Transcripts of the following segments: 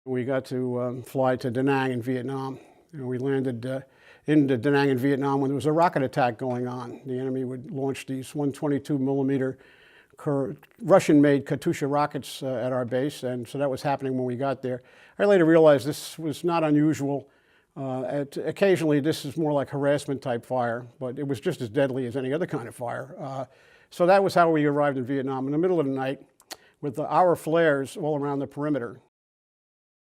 We got to fly to Da Nang in Vietnam. We landed in Da Nang in Vietnam when there was a rocket attack going on. The enemy would launch these 122 millimeter Russian-made Katyusha rockets at our base, and so that was happening when we got there. I later realized this was not unusual. Occasionally, this is more like harassment-type fire, but it was just as deadly as any other kind of fire. So that was how we arrived in Vietnam in the middle of the night with our flares all around the perimeter,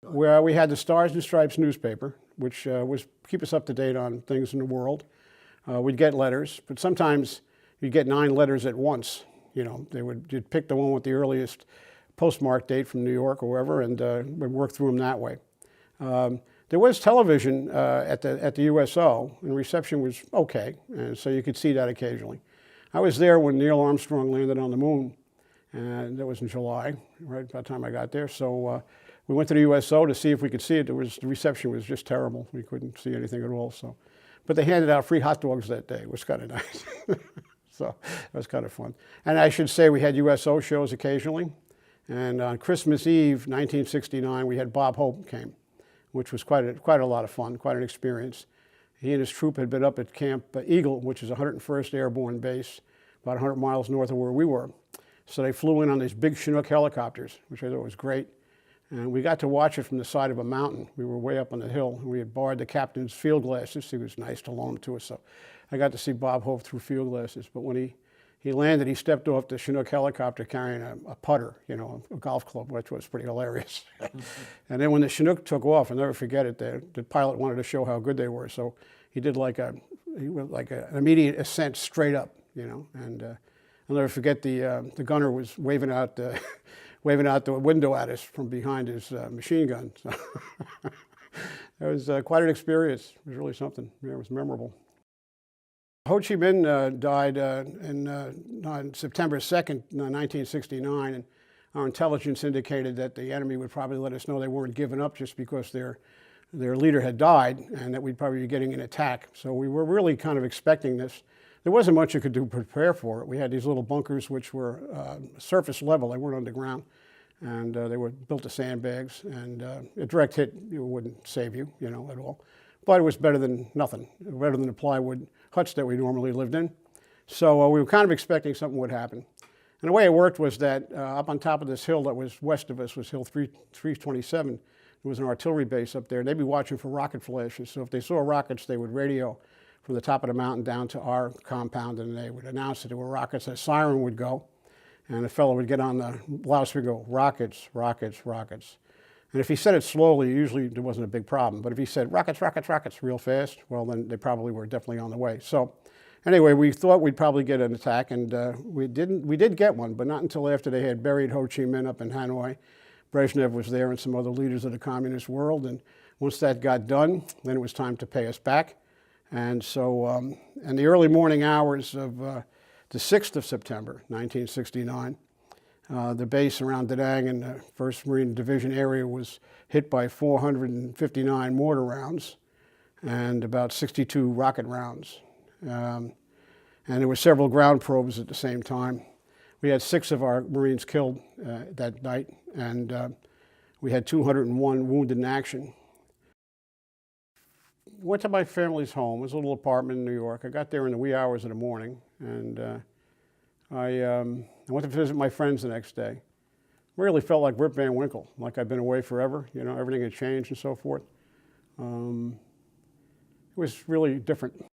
where we had the Stars and Stripes newspaper, which was keep us up to date on things in the world. We'd get letters, but sometimes you'd get 9 letters at once. You know, you'd pick the one with the earliest postmark date from New York or wherever, and we'd work through them that way. There was television at the USO, and reception was okay, and so you could see that occasionally. I was there when Neil Armstrong landed on the moon, and that was in July, right by the time I got there. So we went to the USO to see if we could see it. The reception was just terrible. We couldn't see anything at all. So, but they handed out free hot dogs that day, which was kind of nice. So it was kind of fun. And I should say we had USO shows occasionally. And on Christmas Eve, 1969, we had Bob Hope came, which was quite a lot of fun, quite an experience. He and his troop had been up at Camp Eagle, which is 101st Airborne Base, about 100 miles north of where we were. So they flew in on these big Chinook helicopters, which I thought was great. And we got to watch it from the side of a mountain. We were way up on the hill, and we had borrowed the captain's field glasses. He was nice to loan them to us, so I got to see Bob Hope through field glasses. But when he landed, he stepped off the Chinook helicopter carrying a putter, you know, a golf club, which was pretty hilarious. And then when the Chinook took off, I'll never forget it, the pilot wanted to show how good they were, so he did like an immediate ascent straight up, you know. And I'll never forget the gunner was waving out the window at us from behind his machine gun. So it was quite an experience. It was really something. Yeah, it was memorable. Ho Chi Minh died on September 2nd, 1969, and our intelligence indicated that the enemy would probably let us know they weren't giving up just because their leader had died, and that we'd probably be getting an attack. So we were really kind of expecting this. There wasn't much you could do to prepare for it. We had these little bunkers which were surface level, they weren't underground, and they were built to sandbags, and a direct hit wouldn't save you, you know, at all. But it was better than nothing, better than the plywood huts that we normally lived in. So we were kind of expecting something would happen. And the way it worked was that up on top of this hill that was west of us was Hill 327. There was an artillery base up there. They'd be watching for rocket flashes. So if they saw rockets, they would radio from the top of the mountain down to our compound, and they would announce that there were rockets. A siren would go, and a fellow would get on the loudspeaker and go, rockets, rockets, rockets. And if he said it slowly, usually there wasn't a big problem. But if he said rockets, rockets, rockets real fast, well, then they probably were definitely on the way. So anyway, we thought we'd probably get an attack, and we did get one, but not until after they had buried Ho Chi Minh up in Hanoi. Brezhnev was there and some other leaders of the communist world. And once that got done, then it was time to pay us back. And so in the early morning hours of the 6th of September, 1969, the base around Da Nang in the 1st Marine Division area was hit by 459 mortar rounds and about 62 rocket rounds. And there were several ground probes at the same time. We had 6 of our Marines killed that night, and we had 201 wounded in action. Went to my family's home. It was a little apartment in New York. I got there in the wee hours of the morning, and I went to visit my friends the next day. Really felt like Rip Van Winkle, like I'd been away forever. You know, everything had changed and so forth. It was really different.